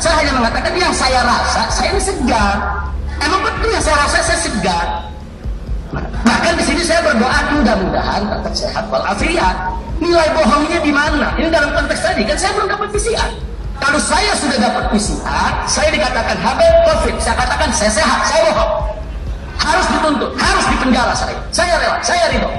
Saya hanya mengatakan yang saya rasa, saya ini segar. Emang betul yang saya rasa, saya segar. Bahkan di sini saya berdoa mudah-mudahan tetap sehat walafiat. Nilai bohongnya di mana? Ini dalam konteks tadi kan saya belum dapat PCR. Kalau saya sudah dapat PCR, saya dikatakan Habib COVID. Saya katakan saya sehat, saya bohong. Harus dituntut, harus dipenjara saya. Saya rela, saya ridho.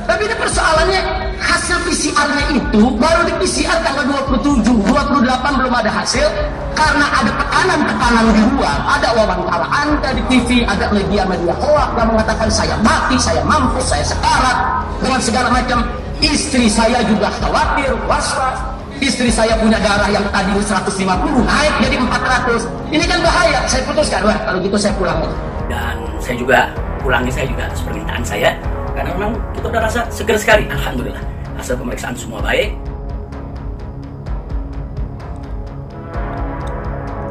Tapi ini persoalannya hasil PCR-nya itu baru di PCR tanggal 27, 28 belum ada hasil karena ada tekanan-tekanan di luar. Ada wawancara Anda di TV, ada media-media hoak yang mengatakan saya mati, saya mampus, saya sekarat dengan segala macam. Istri saya juga khawatir, was-was. Istri saya punya darah yang tadi 150 naik jadi 400. Ini kan bahaya. Saya putuskan, wah kalau gitu saya pulang. Dan saya juga pulangi, saya juga permintaan saya. Karena memang kita udah rasa segar sekali, alhamdulillah. Hasil pemeriksaan semua baik.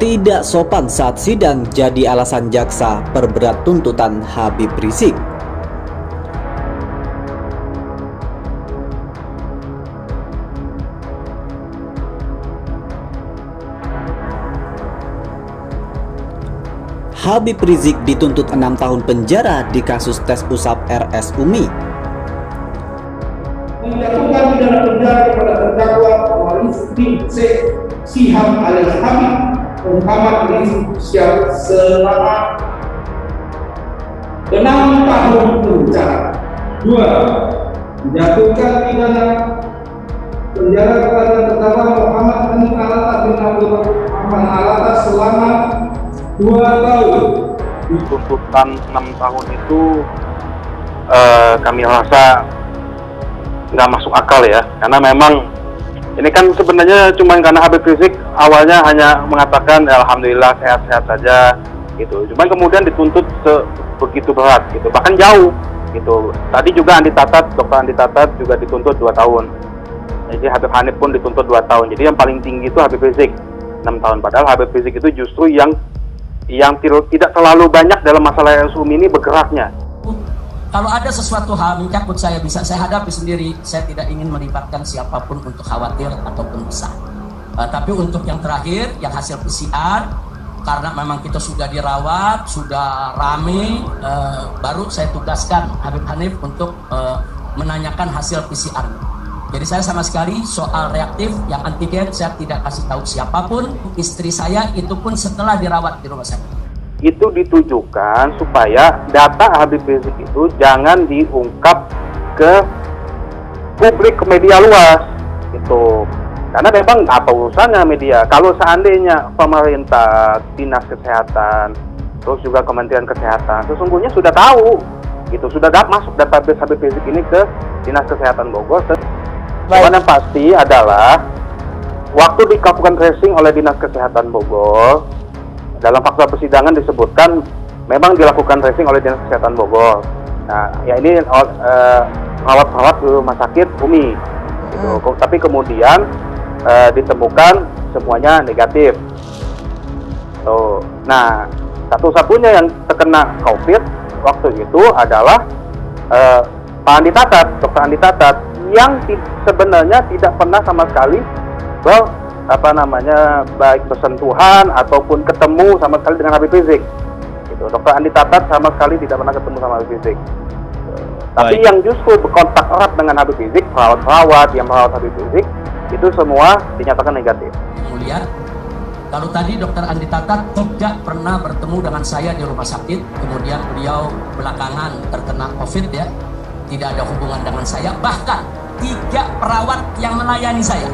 Tidak sopan saat sidang jadi alasan jaksa perberat tuntutan Habib Rizik. Habib Rizik dituntut 6 tahun penjara di kasus tes usap RS Umi. Menjatuhkan pidana penjara kepada terdakwa Waris bin Siham alias Habib Muhammad Rizik Syihab selama 6 tahun penjara. 2. Menjatuhkan pidana penjara kepada terdakwa Muhammad bin Alatas bin Abdul Rahman Alatas selama 2 tahun. Tuntutan 6 tahun itu kami rasa nggak masuk akal ya, karena memang ini kan sebenarnya cuma karena Habib Rizik awalnya hanya mengatakan alhamdulillah sehat-sehat saja gitu, cuman kemudian dituntut begitu berat gitu, bahkan jauh gitu. Tadi juga Dr. Andi Tatat juga dituntut 2 tahun, jadi Habib Hanif pun dituntut 2 tahun. Jadi yang paling tinggi itu Habib Rizik 6 tahun, padahal Habib Rizik itu justru yang tidak terlalu banyak dalam masalah RS Umi ini bergeraknya. Kalau ada sesuatu hal menyangkut saya bisa saya hadapi sendiri. Saya tidak ingin melibatkan siapapun untuk khawatir ataupun besar. Tapi untuk yang terakhir, yang hasil PCR, karena memang kita sudah dirawat, sudah rame, baru saya tugaskan Habib Hanif untuk menanyakan hasil PCR. Jadi saya sama sekali soal reaktif yang antigen saya tidak kasih tahu siapapun. Istri saya itu pun setelah dirawat di rumah sakit. Itu ditujukan supaya data Habib Rizik itu jangan diungkap ke publik, ke media luas gitu. Karena memang apa urusannya media? Kalau seandainya pemerintah, dinas kesehatan, terus juga Kementerian Kesehatan sesungguhnya sudah tahu gitu, sudah masuk database Habib Rizik ini ke Dinas Kesehatan Bogor. Cuman yang pasti adalah waktu dilakukan tracing oleh Dinas Kesehatan Bogor, dalam fakta persidangan disebutkan memang dilakukan tracing oleh Dinas Kesehatan Bogor. Nah, ya ini perawat-perawat di rumah sakit Umi. Gitu. Tapi kemudian ditemukan semuanya negatif. Nah, satu-satunya yang terkena COVID waktu itu adalah Pak Andi Tatat, Dr. Andi Tatat, yang sebenarnya tidak pernah sama sekali baik bersentuhan ataupun ketemu sama sekali dengan Habib Rizik. Gitu. Dr. Andi Tatat sama sekali tidak pernah ketemu sama Habib Rizik. Tapi yang justru berkontak erat dengan Habib Rizik, perawat-perawat yang merawat Habib Rizik, itu semua dinyatakan negatif. Mulia, kalau tadi Dr. Andi Tatat tidak pernah bertemu dengan saya di rumah sakit, kemudian beliau belakangan terkena COVID ya, tidak ada hubungan dengan saya, bahkan 3 perawat yang melayani saya.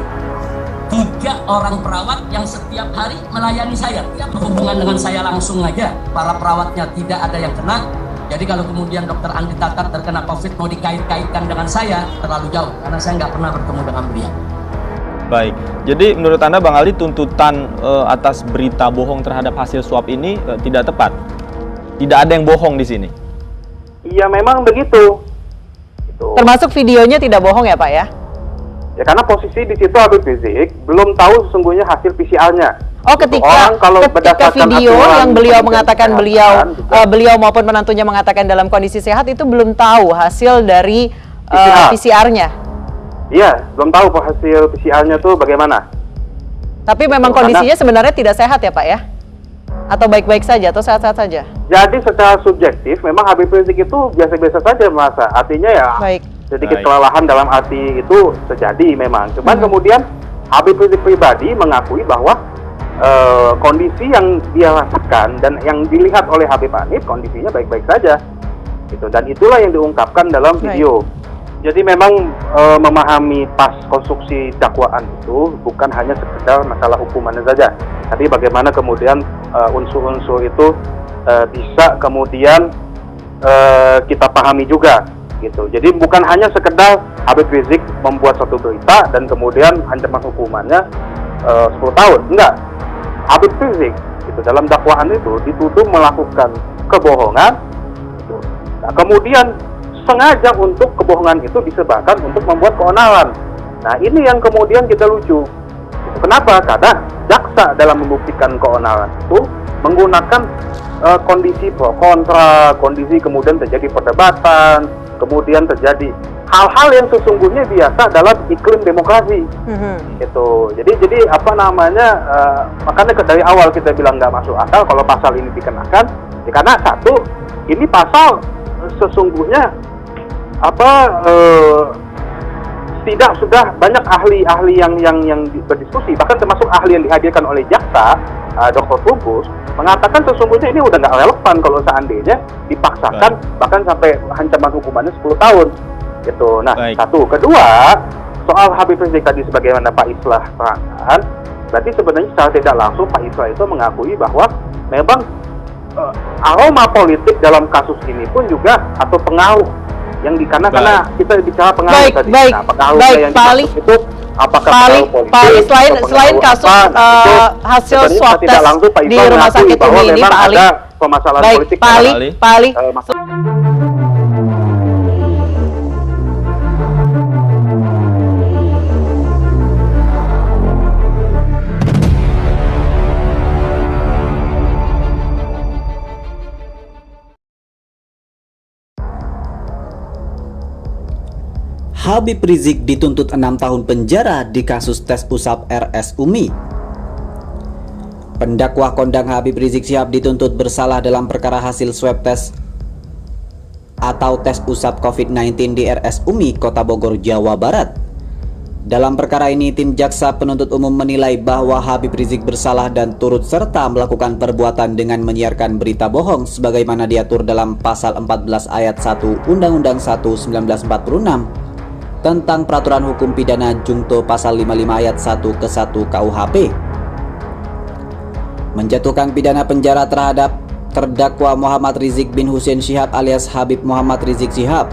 3 orang perawat yang setiap hari melayani saya, tidak berhubungan dengan saya langsung aja. Para perawatnya tidak ada yang kena. Jadi kalau kemudian Dr. Andi Tatat terkena COVID mau dikait-kaitkan dengan saya, terlalu jauh, karena saya nggak pernah bertemu dengan beliau. Baik, jadi menurut Anda Bang Ali, tuntutan atas berita bohong terhadap hasil swab ini tidak tepat? Tidak ada yang bohong di sini? Iya, memang begitu. Gitu. Termasuk videonya tidak bohong ya Pak ya? Ya karena posisi di situ Habib Rizik belum tahu sesungguhnya hasil PCR-nya. Oh, ketika video yang beliau mengatakan beliau maupun menantunya mengatakan dalam kondisi sehat itu belum tahu hasil dari PCR-nya. Iya, belum tahu hasil PCR-nya tuh bagaimana. Tapi memang kondisinya sebenarnya tidak sehat ya Pak ya? Atau baik-baik saja atau sehat-sehat saja? Jadi secara subjektif memang Habib Rizik itu biasa-biasa saja merasa. Artinya ya sedikit kelelahan dalam arti itu terjadi memang. Cuman kemudian Habib Rizik pribadi mengakui bahwa kondisi yang dia rasakan dan yang dilihat oleh Habib Hanif kondisinya baik-baik saja. Gitu. Dan itulah yang diungkapkan dalam video. Jadi memang memahami pas konstruksi dakwaan itu bukan hanya sekedar masalah hukumannya saja. Tapi bagaimana kemudian unsur-unsur itu bisa kemudian kita pahami juga gitu. Jadi bukan hanya sekedar Habib Rizik membuat satu berita dan kemudian ancaman hukumannya 10 tahun. Enggak. Habib Rizik gitu, dalam dakwaan itu dituduh melakukan kebohongan gitu. Nah, kemudian sengaja untuk kebohongan itu disebarkan untuk membuat keonaran. Nah, ini yang kemudian kita lucu. Kenapa? Karena jaksa dalam membuktikan keonaran itu menggunakan kondisi pro kontra, kondisi kemudian terjadi perdebatan, kemudian terjadi hal-hal yang sesungguhnya biasa dalam iklim demokrasi. Gitu. Jadi apa namanya? Makanya dari awal kita bilang nggak masuk akal kalau pasal ini dikenakan, ya karena satu, ini pasal sesungguhnya tidak sudah banyak ahli-ahli yang berdiskusi, bahkan termasuk ahli yang dihadirkan oleh jaksa, Dr. Trubus mengatakan sesungguhnya ini udah nggak relevan kalau seandainya dipaksakan bahkan sampai ancaman hukumannya 10 tahun. Gitu. Nah, satu. Kedua, soal Habib Rizik tadi sebagaimana Pak Islah terangkan, berarti sebenarnya secara tidak langsung Pak Islah itu mengakui bahwa memang aroma politik dalam kasus ini pun juga atau pengaruh yang karena kita bicara pengaruh tadi. Nah, pengaruh yang dimaksud itu apakah pengaruh politik? Selain kasus hasil swab tes di rumah sakit Umi ini, Pak Ali. Permasalahan politik. Pak Ali. Habib Rizik dituntut 6 tahun penjara di kasus tes usap RS Umi. Pendakwa kondang Habib Rizik Syihab dituntut bersalah dalam perkara hasil swab tes atau tes usap COVID-19 di RS Umi, Kota Bogor, Jawa Barat. Dalam perkara ini, tim jaksa penuntut umum menilai bahwa Habib Rizik bersalah dan turut serta melakukan perbuatan dengan menyiarkan berita bohong sebagaimana diatur dalam pasal 14 ayat 1 Undang-Undang 1 1946 tentang peraturan hukum pidana Jungto pasal 55 ayat 1 ke 1 KUHP. Menjatuhkan pidana penjara terhadap terdakwa Muhammad Rizik bin Hussein Syihab alias Habib Muhammad Rizik Syihab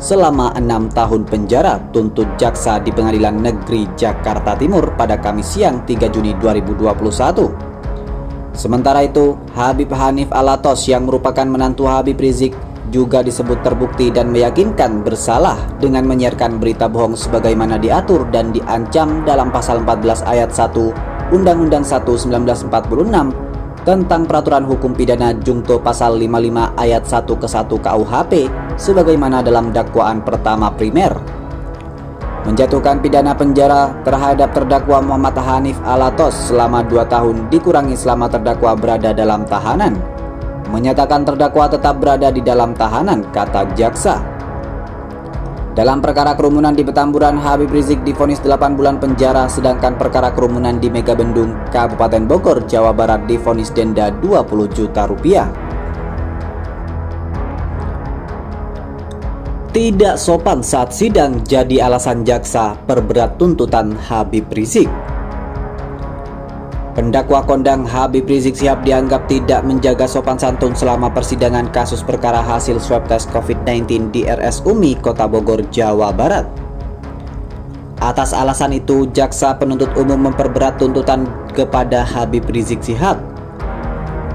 selama 6 tahun penjara, tuntut jaksa di Pengadilan Negeri Jakarta Timur pada Kamis siang 3 Juni 2021. Sementara itu, Habib Hanif Alatos yang merupakan menantu Habib Rizik juga disebut terbukti dan meyakinkan bersalah dengan menyiarkan berita bohong sebagaimana diatur dan diancam dalam pasal 14 ayat 1 Undang-Undang 1 1946 tentang peraturan hukum pidana Jungto pasal 55 ayat 1 ke 1 KUHP sebagaimana dalam dakwaan pertama primer. Menjatuhkan pidana penjara terhadap terdakwa Muhammad Hanif Alatos selama 2 tahun dikurangi selama terdakwa berada dalam tahanan. Menyatakan terdakwa tetap berada di dalam tahanan, kata jaksa. Dalam perkara kerumunan di Petamburan, Habib Rizik divonis 8 bulan penjara, sedangkan perkara kerumunan di Megabendung, Kabupaten Bogor, Jawa Barat divonis denda 20 juta rupiah. Tidak sopan saat sidang jadi alasan jaksa perberat tuntutan Habib Rizik. Pendakwa kondang Habib Rizik Syihab dianggap tidak menjaga sopan santun selama persidangan kasus perkara hasil swab tes COVID-19 di RS Umi, Kota Bogor, Jawa Barat. Atas alasan itu, jaksa penuntut umum memperberat tuntutan kepada Habib Rizik Syihab.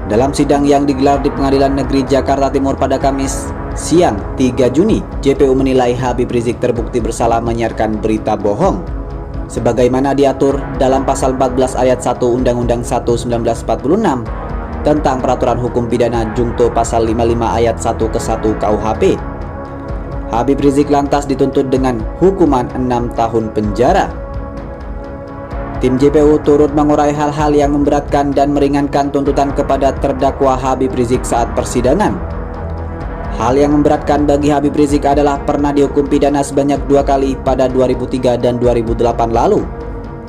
Dalam sidang yang digelar di Pengadilan Negeri Jakarta Timur pada Kamis siang 3 Juni, JPU menilai Habib Rizik terbukti bersalah menyiarkan berita bohong sebagaimana diatur dalam pasal 14 ayat 1 Undang-Undang 1 1946 tentang peraturan hukum pidana Jungto pasal 55 ayat 1 ke 1 KUHP. Habib Rizik lantas dituntut dengan hukuman 6 tahun penjara. Tim JPU turut mengurai hal-hal yang memberatkan dan meringankan tuntutan kepada terdakwa Habib Rizik saat persidangan. Hal yang memberatkan bagi Habib Rizik adalah pernah dihukum pidana sebanyak 2 kali pada 2003 dan 2008 lalu.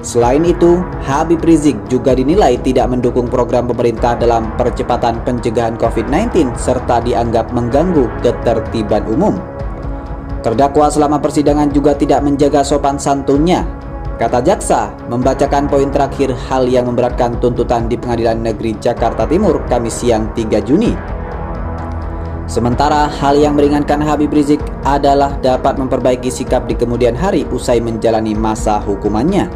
Selain itu, Habib Rizik juga dinilai tidak mendukung program pemerintah dalam percepatan pencegahan COVID-19 serta dianggap mengganggu ketertiban umum. Terdakwa selama persidangan juga tidak menjaga sopan santunnya. Kata jaksa, membacakan poin terakhir hal yang memberatkan tuntutan di Pengadilan Negeri Jakarta Timur Kamis siang 3 Juni. Sementara hal yang meringankan Habib Rizik adalah dapat memperbaiki sikap di kemudian hari usai menjalani masa hukumannya.